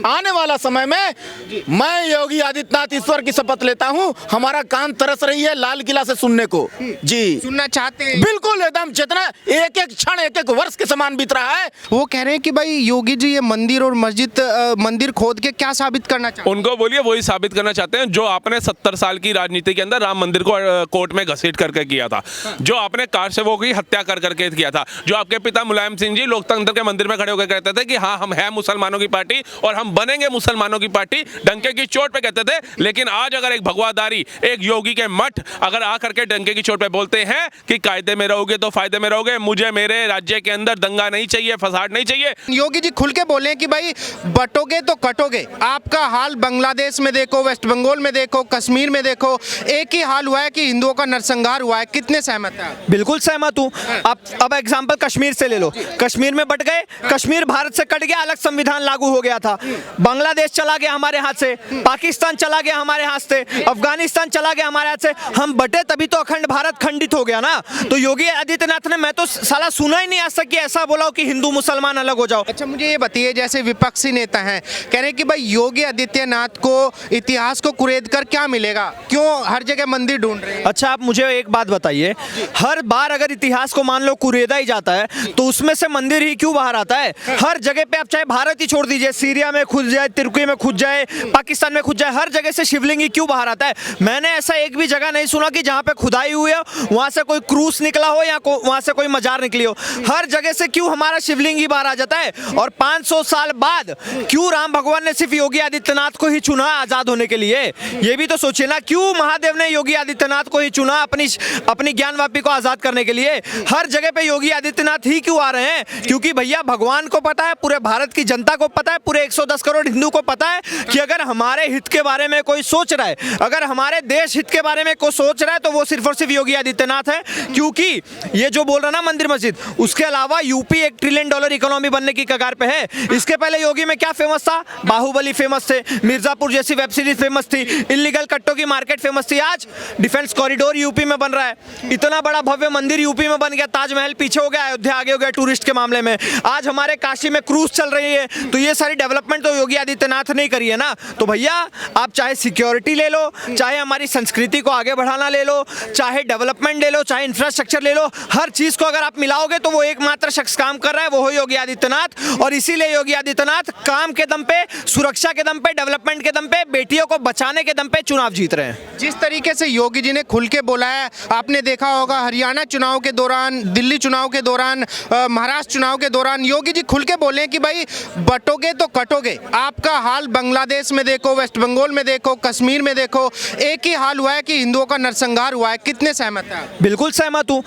आने वाला समय में मैं योगी आदित्यनाथ ईश्वर की शपथ लेता हूं, हमारा कान तरस रही है लाल किला से सुनने को। जी सुनना चाहते हैं? बिल्कुल, एकदम चेतना एक एक क्षण एक एक वर्ष के समान बीत रहा है। वो कह रहे हैं कि भाई योगी जी ये मंदिर और मस्जिद मंदिर खोद के क्या साबित करना चाहते हैं? उनको बोलिए वही साबित करना चाहते हैं जो आपने 70 साल की राजनीति के अंदर राम मंदिर को कोर्ट में घसीट करके किया था, जो आपने कारसेवकों की हत्या कर करके किया था, जो आपके पिता मुलायम सिंह जी लोकतंत्र के मंदिर में खड़े होकर कहते थे कि हाँ हम हैं मुसलमानों की पार्टी और हम बनेंगे मुसलमानों की पार्टी, डंके की चोट पे कहते थे। लेकिन आज अगर एक भगवादारी, एक योगी के मठ अगर आकर के डंके की चोट पे बोलते हैं कि कायदे में रहोगे तो फायदे में रहोगे, मुझे मेरे राज्य के अंदर दंगा नहीं चाहिए, फसाद नहीं चाहिए। योगी जी खुल के बोले कि भाई बटोगे तो कटोगे। आपका हाल बांग्लादेश में देखो, वेस्ट बंगाल में देखो, कश्मीर में देखो, एक ही हाल हुआ है कि हिंदुओं का नरसंहार हुआ है। कितने सहमत हैं आप? बिल्कुल सहमत हूँ। अब एग्जांपल कश्मीर से ले लो, कश्मीर में बट गए, कश्मीर भारत से कट गया, अलग संविधान लागू हो गया था। बांग्लादेश चला गया हमारे हाथ से, पाकिस्तान चला गया हमारे हाथ से, अफगानिस्तान चला गया हमारे हाथ से, हम बटे तभी तो अखंड भारत खंडित हो गया ना। तो योगी आदित्यनाथ ने, मैं तो साला सुना ही नहीं आज तक कि ऐसा बोला हो कि हिंदू मुसलमान अलग हो जाओ। अच्छा मुझे ये बताइए, जैसे विपक्षी नेता हैं कह रहे हैं कि भाई योगी आदित्यनाथ को इतिहास को कुरेद कर क्या मिलेगा, क्यों हर जगह मंदिर ढूंढ रहे हैं? अच्छा आप मुझे एक बात बताइए, हर बार अगर इतिहास को मान लो कुरेदा ही जाता है तो उसमें से मंदिर ही क्यों बाहर आता है? हर जगह पे आप चाहे भारत ही छोड़ दीजिए, सीरिया में खुद जाए, तुर्की में खुद जाए, पाकिस्तान में खुद जाए, हर जगह से शिवलिंग ही क्यों बाहर आता है? मैंने ऐसा एक भी जगह नहीं सुना कि जहाँ पे खुदाई हुई हो वहाँ से कोई क्रूस निकला हो या वहाँ से कोई मजार निकली हो। हर जगह से क्यों हमारा शिवलिंग ही बाहर आ जाता है? और 500 साल बाद क्यों राम भगवान ने सिर्फ योगी आदित्यनाथ को ही चुना आजाद होने के लिए? ये भी तो सोचिए ना, क्यों महादेव ने योगी आदित्यनाथ को ही चुना अपनी ज्ञानवापी को आजाद करने के लिए? हर जगह पे योगी आदित्यनाथ ही क्यों आ रहे हैं? क्योंकि भैया भगवान को पता है, पूरे भारत की जनता को पता है, पूरे 110 करोड़ हिंदू को पता है कि अगर हमारे हित के बारे में कोई सोच रहा है, अगर हमारे देश हित के बारे में कोई सोच रहा है तो वो सिर्फ और सिर्फ योगी आदित्यनाथ है। क्योंकि ये जो बोल रहा ना मंदिर मस्जिद, उसके अलावा यूपी $1 ट्रिलियन इकोनॉमी बनने की कगार पे है। इसके पहले योगी में क्या फेमस था? बाहुबली फेमस थे, मिर्जापुर जैसी वेब सीरीज फेमस थी, इलीगल कट्टों की मार्केट फेमस थी। आज डिफेंस कॉरिडोर यूपी में बन रहा है, इतना बड़ा भव्य मंदिर यूपी में बन गया, ताजमहल पीछे हो गया, अयोध्या आगे हो गया टूरिस्ट के मामले में। आज हमारे काशी में क्रूज चल रही है, तो ये सारी डेवलपमेंट तो योगी आदित्यनाथ ने करी है ना। तो भैया आप चाहे सिक्योरिटी ले लो, चाहे हमारी संस्कृति को आगे बढ़ाना ले लो, चाहे डेवलपमेंट ले लो, चाहे इंफ्रास्ट्रक्चर ले लो, हर चीज को अगर आप मिलाओगे तो वो एकमात्र शख्स काम कर रहा है, वो हो योगी आदित्यनाथ। और इसीलिए योगी आदित्यनाथ काम के दम पे, सुरक्षा के दम पे, डेवलपमेंट के दम पे, बेटियों को बचाने के दम पे चुनाव जीत रहे हैं। जिस तरीके से योगी जी ने खुल के बोला है, आपने देखा होगा हरियाणा चुनाव के दौरान, दिल्ली चुनाव के दौरान, महाराष्ट्र चुनाव के दौरान योगी जी खुल के बोले कि भाई बटोगे तो कटोगे। आपका हाल बांग्लादेश में देखो, वेस्ट बंगाल में देखो, कश्मीर में देखो, एक ही हाल हुआ है कि हिंदुओं का नरसंहार हुआ है। कितने सहमत हैं आप? बिल्कुल सहमत हूँ।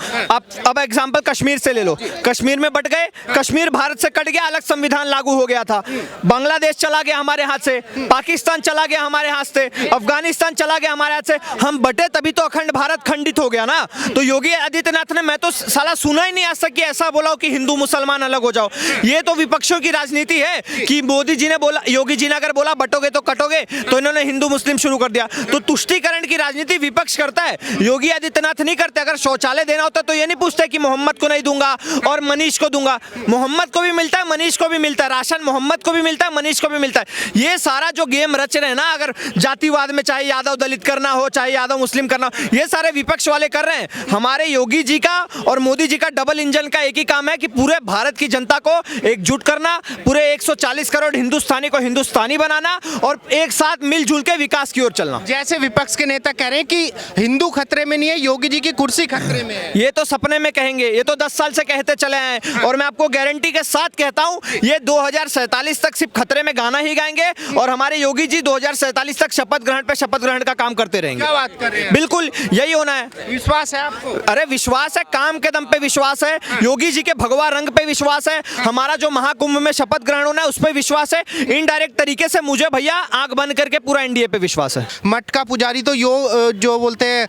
अब एग्जांपल कश्मीर से ले लो, कश्मीर में बट गए, कश्मीर भारत से कट गया, अलग संविधान लागू हो गया था। बांग्लादेश चला गया हमारे हाथ से, पाकिस्तान चला गया हमारे हाथ से, अफगानिस्तान चला गया हमारे हाथ से, हम बटे तभी तो अखंड भारत खंडित हो गया ना। तो योगी आदित्यनाथ ने, मैं तो साला सुना ही नहीं आज तक कि ऐसा बोला हो कि हिंदू मुसलमान अलग हो जाओ। ये तो विपक्षों की राजनीति है कि मोदी जी ने बोला, योगी जी ने अगर बोला बटोगे तो कटोगे, तो इन्होंने हिंदू मुस्लिम शुरू कर दिया। तो तुष्टीकरण की राजनीति विपक्ष करता है, योगी आदित्यनाथ नहीं करते। अगर शौचालय देना होता तो ये नहीं पूछते कि मोहम्मद को नहीं दूंगा और मनीष को दूंगा। मोहम्मद को भी मिलता है, मनीष को भी मिलता है, राशन मोहम्मद को भी मिलता है, मनीष को भी मिलता है। ये सारा जो गेम रच रहे हैं ना, अगर जातिवाद में चाहे यादव दलित करना हो, चाहे यादव मुस्लिम करना हो, ये सारे विपक्ष वाले कर रहे हैं। हमारे योगी जी का और मोदी जी का डबल इंजन का एक ही काम है कि पूरे भारत की जनता को एकजुट करना, पूरे 140 करोड़ हिंदुस्तानी को हिंदुस्तानी बनाना और एक साथ मिलजुल के विकास की ओर चलना। जैसे विपक्ष के नेता कह रहे हैं कि हिंदू खतरे में नहीं है, योगी जी की कुर्सी खतरे में है। ये तो सपने में कहेंगे, ये तो 10 साल से कहते चले आए हैं। और मैं आपको गारंटी के साथ कहता हूं, ये 2047 तक सिर्फ खतरे में गाना ही गाएंगे और हमारे योगी जी 2047 तक शपथ ग्रहण पे शपथ ग्रहण का काम करते रहेंगे। क्या बात कर रहे हैं? बिल्कुल यही होना है। विश्वास है आपको? अरे विश्वास है, काम के दम पे विश्वास है, योगी जी के भगवा रंग पे विश्वास है, हमारा जो महाकुंभ में शपथ ग्रहण होना है उस पर विश्वास है, इनडायरेक्ट तरीके से मुझे भैया आंख बंद करके पूरा एनडीए पे विश्वास है। मठ का पुजारी तो जो बोलते हैं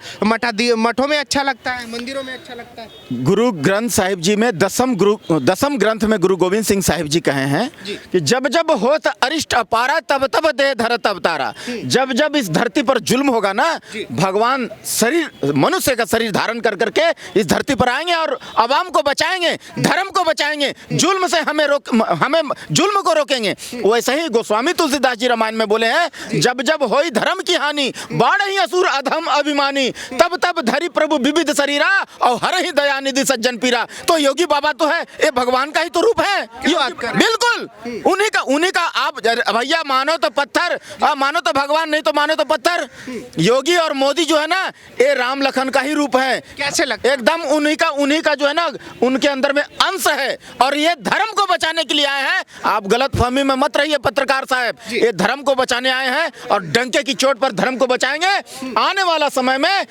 मठों में अच्छा लगता है, मंदिरों में अच्छा लगता है। गुरु ग्रंथ साहिब जी में दसम ग्रंथ में गुरु गोविंद सिंह साहिब जी कहे हैं कि जब जब होत अरिष्ट अपारा तब तब दे धरत अवतारा। जब जब इस धरती पर जुल्म होगा ना, भगवान शरीर, मनुष्य का शरीर धारण कर करके इस धरती पर आएंगे और अवाम को बचाएंगे, धर्म को बचाएंगे, जुल्म से हमें जुल्म को रोकेंगे। वैसे ही गोस्वामी तुलसीदास जी रामायण में बोले हैं, जब जब होई धर्म की हानि बाढ़ ही असुर अधम अभिमानी, तब तब धरी प्रभु विविध शरीरा और हर ही दया निधि सज्जन पीरा। तो योगी बाबा तो है, ये भगवान का ही तो रूप है। क्या बात कर रहे हैं? बिल्कुल उन्हीं का आप भैया मानो तो पत्थर, मानो तो भगवान, नहीं तो मानो तो पत्थर। योगी और मोदी जो है ना, ये राम लखन का ही रूप है। कैसे लगता है? एकदम उन्हीं का जो है ना, उनके अंदर में अंश है, और ये धर्म को बचाने के लिए आए हैं। आप गलत फहमी में मत रहिए पत्रकार साहब, ये धर्म को बचाने आए हैं और डंके की चोट पर धर्म को बचाएंगे। आने वाला समय में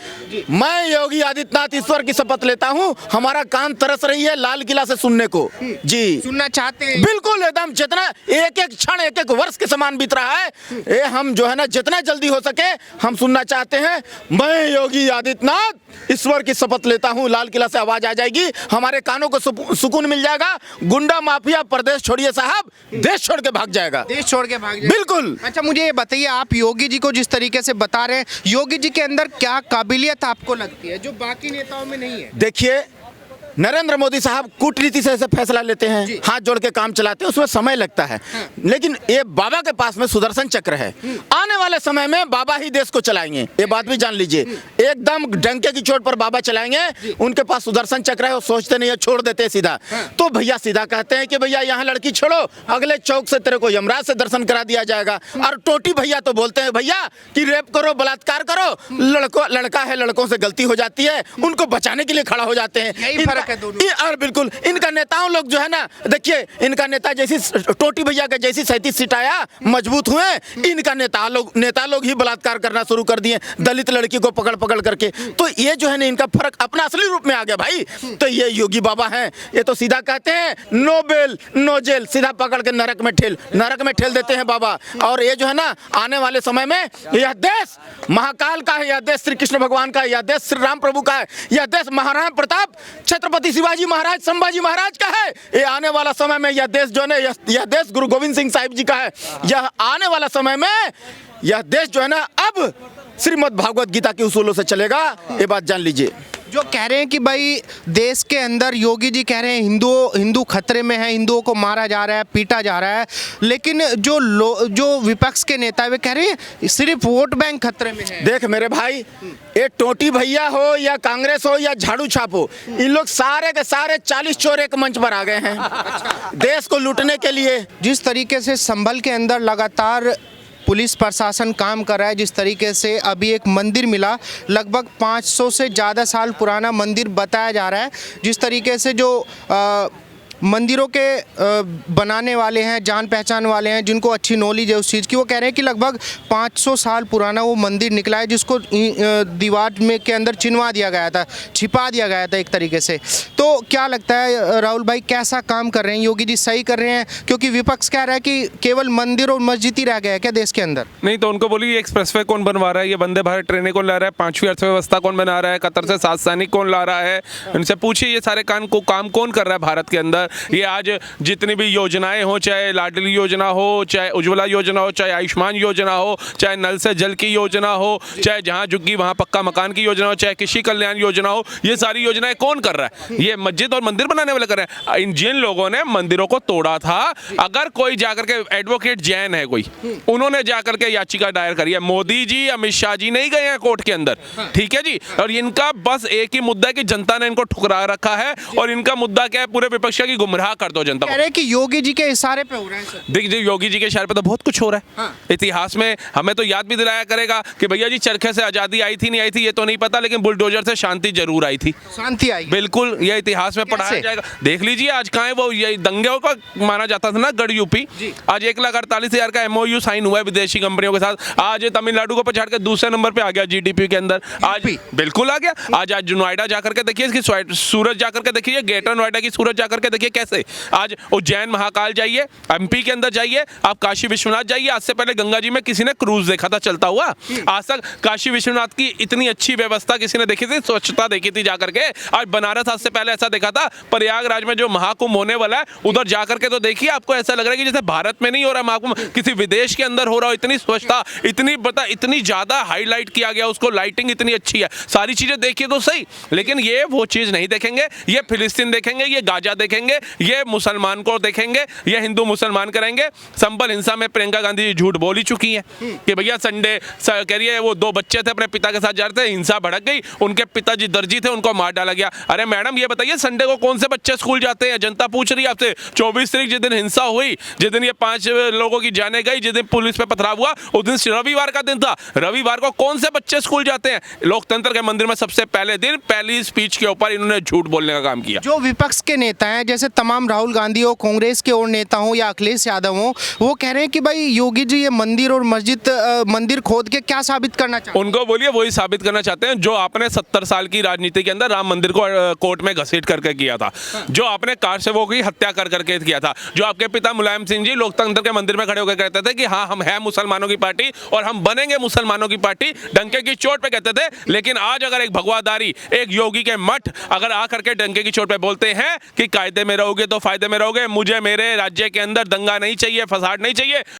मैं योगी आदित्यनाथ ईश्वर की शपथ लेता हूं, हमारा कान तरस रही है लाल किला से सुनने को। जी सुनना चाहते हैं? बिल्कुल, एकदम जितना एक एक क्षण एक एक वर्ष के समान बीत रहा है, ये हम जो है ना जितना जल्दी हो सके हम सुनना चाहते हैं। मैं योगी आदित्यनाथ ईश्वर की शपथ लेता हूं, लाल किला से आवाज आ जाएगी, हमारे कानों को सुकून मिल जाएगा। गुंडा माफिया प्रदेश छोड़िए साहब, देश छोड़ के भाग जाएगा। देश छोड़ के भाग जाए। बिल्कुल। अच्छा मुझे ये बताइए, आप योगी जी को जिस तरीके से बता रहे हैं, योगी जी के अंदर क्या काबिलियत आपको लगती है जो बाकी नेताओं में नहीं है? देखिए, नरेंद्र मोदी साहब कूटनीति से ऐसे फैसला लेते हैं, हाथ जोड़ के काम चलाते हैं, उसमें समय लगता है। लेकिन ये बाबा के पास में सुदर्शन चक्र है। आने वाले समय में बाबा ही देश को चलाएंगे, ये बात भी जान लीजिए। एकदम डंके की चोट पर बाबा चलाएंगे। उनके पास सुदर्शन चक्र है, वो सोचते नहीं है, छोड़ देते हैं सीधा। तो भैया सीधा कहते हैं कि भैया यहाँ लड़की छोड़ो, अगले चौक से तेरे को यमराज से दर्शन करा दिया जाएगा। और टोटी भैया तो बोलते हैं भैया कि रेप करो, बलात्कार करो, लड़का है, लड़कों से गलती हो जाती है, उनको बचाने के लिए खड़ा हो जाते हैं। और बिल्कुल इनका नेताओं लोग जो है ना, देखिए इनका नेता जैसी टोटी भैया का जैसी 37 सीट आया, मजबूत हुए, इनका नेता लोग ही बलात्कार करना शुरू कर दिए, दलित लड़की को पकड़ करके। तो ये जो है ना, इनका फर्क अपना असली रूप में आ गया भाई। तो ये योगी बाबा हैं, ये तो सीधा कहते हैं नो बेल नो जेल, सीधा पकड़ के नरक में ठेल देते हैं बाबा। और ये जो है ना, आने वाले समय में यह देश महाकाल का है, यह देश श्री कृष्ण भगवान का है, यह देश श्री राम प्रभु का है, यह देश महाराणा प्रताप, छत्रपति शिवाजी महाराज, संभाजी महाराज का है। ये आने वाला समय में यह देश जो है, यह देश गुरु गोविंद सिंह साहिब जी का है। यह आने वाला समय में यह देश जो है ना, अब श्रीमद् भागवत गीता के उसूलों से चलेगा, ये बात जान लीजिए। जो कह रहे हैं कि भाई देश के अंदर, योगी जी कह रहे हैं हिंदू खतरे में है, हिंदुओं को मारा जा रहा है, पीटा जा रहा है, लेकिन जो विपक्ष के नेता है वे कह रहे हैं सिर्फ वोट बैंक खतरे में है। देख मेरे भाई, ये टोटी भैया हो या कांग्रेस हो या झाड़ू छाप हो, इन लोग सारे के सारे 40 चोर एक मंच पर आ गए हैं देश को लूटने के लिए। जिस तरीके से संभल के अंदर लगातार पुलिस प्रशासन काम कर रहा है, जिस तरीके से अभी एक मंदिर मिला, लगभग 500 से ज़्यादा साल पुराना मंदिर बताया जा रहा है, जिस तरीके से जो मंदिरों के बनाने वाले हैं, जान पहचान वाले हैं, जिनको अच्छी नॉलेज है उस चीज़ की, वो कह रहे हैं कि लगभग 500 साल पुराना वो मंदिर निकला है, जिसको दीवार में के अंदर चिनवा दिया गया था, छिपा दिया गया था एक तरीके से। तो क्या लगता है राहुल भाई, कैसा काम कर रहे हैं योगी जी, सही कर रहे हैं? क्योंकि विपक्ष कह रहा है कि केवल मंदिर और मस्जिद ही रह गया है क्या देश के अंदर? नहीं तो उनको बोलिए, एक्सप्रेसवे कौन बनवा रहा है, ये वंदे भारत ट्रेनें कौन ला रहा है, 5वीं अर्थव्यवस्था कौन बना रहा है, कतर से 7 सैनिक कौन ला रहा है, उनसे पूछिए ये सारे काम कौन कर रहा है भारत के अंदर। ये आज जितनी भी योजनाएं हो, चाहे लाडली योजना हो, चाहे उज्ज्वला योजना हो, चाहे आयुष्मान योजना हो, चाहे नल से जल की योजना हो, चाहे जहां झुग्गी वहां पक्का मकान की योजना हो, चाहे कृषि कल्याण योजना हो, ये सारी योजनाएं कौन कर रहा है? ये मस्जिद और मंदिर बनाने वाले कर रहे हैं। इन जिन लोगों ने मंदिरों को तोड़ा था, अगर कोई जाकर के, एडवोकेट जैन है कोई, उन्होंने जाकर के याचिका दायर करी है, मोदी जी अमित शाह जी नहीं गए हैं कोर्ट के अंदर, ठीक है जी। और इनका बस एक ही मुद्दा है कि जनता ने इनको ठुकरा रखा है, और इनका मुद्दा क्या है, पूरे विपक्ष की गुमराह कर दो जनता को। कह रहे हैं कि योगी जी के इशारे पे हो रहा है सर। देखिए योगी जी के इशारे पे तो बहुत कुछ हो रहा है। हाँ। इतिहास में हमें तो याद भी दिलाया करेगा कि भैया जी चरखे से आजादी आई थी नहीं आई थी ये तो नहीं पता, लेकिन बुलडोजर से शांति जरूर आई थी। शांति आई, बिल्कुल, ये इतिहास में पढ़ाया जाएगा। देख लीजिए आज कहाँ है वो, ये दंगे का माना जाता था ना गढ़ यूपी, आज 1,48,000 का MOU साइन हुआ है विदेशी कंपनियों के साथ। आज तमिलनाडु को पछाड़ के दूसरे नंबर पे आ गया GDP के अंदर, आज बिल्कुल आ गया। आज नोएडा जाकर के देखिए, इसकी सूरत जाकर के देखिए, ग्रेटर नोएडा की सूरत जाकर के देखिए कैसे। आज उज्जैन महाकाल जाइए, MP के अंदर जाइए, आप काशी विश्वनाथ जाइए। आज से पहले गंगा जी में किसी ने क्रूज देखा था चलता हुआ? आज तक काशी विश्वनाथ की इतनी अच्छी व्यवस्था किसी ने देखी थी, स्वच्छता देखी थी जाकर के? आज बनारस आज से पहले ऐसा देखा था? प्रयागराज में जो महाकुंभ होने वाला है उधर जाकर के तो देखिए, आपको ऐसा लग रहा है कि जैसे भारत में नहीं हो रहा महाकुंभ, किसी विदेश के अंदर हो रहा हो। इतनी स्वच्छता, इतनी ज्यादा हाईलाइट किया गया उसको, लाइटिंग इतनी अच्छी है, सारी चीजें देखिए तो सही। लेकिन ये वो चीज नहीं देखेंगे, ये फिलिस्तीन देखेंगे, ये गाजा देखेंगे, ये मुसलमान को देखेंगे, ये हिंदू मुसलमान करेंगे। संभल हिंसा में प्रियंका गांधी जी झूठ बोल ही चुकी है कि भैया संडे कह रही है वो 2 बच्चे थे अपने पिता के साथ जा रहे थे, हिंसा भड़क गई, उनके पिताजी दर्जी थे, उनको मार डाला गया। अरे मैडम ये बताइए संडे को कौन से बच्चे स्कूल जाते हैं? जनता पूछ रही है आपसे। 24 तारीख जिस दिन हिंसा हुई, जिस दिन ये 5 लोगों की जाने गई, जिस दिन पुलिस पे पथराव हुआ, उस दिन रविवार का दिन था। रविवार को कौन से बच्चे स्कूल जाते हैं? लोकतंत्र के मंदिर में सबसे पहले दिन पहली स्पीच के ऊपर इन्होंने झूठ बोलने का काम किया। जो विपक्ष के नेता हैं, जैसे तमाम राहुल गांधी हो, कांग्रेस के और नेता हो या अखिलेश यादव हो, वो कह रहे हैं कि भाई योगी जी ये मंदिर और मस्जिद मंदिर खोद के क्या साबित करना चाहते हैं? उनको बोलिए वही साबित करना चाहते हैं जो आपने 70 साल की राजनीति के अंदर राम मंदिर को कोर्ट में घसीट करके किया था, जो आपने कार सेवकों की हत्या कर करके किया था, जो आपके पिता मुलायम सिंह जी लोकतंत्र के मंदिर में खड़े होकर कहते थे कि हाँ हम हैं मुसलमानों की पार्टी और हम बनेंगे मुसलमानों की पार्टी, डंके की चोट पे कहते थे। लेकिन आज अगर एक भगवादारी, एक योगी के मठ अगर आकर के डंके की चोट पे बोलते हैं कि कायदे में रहोगे तो फायदे में रहोगे, मुझे मेरे राज्य के अंदर दंगा नहीं चाहिए, फसाद नहीं चाहिए,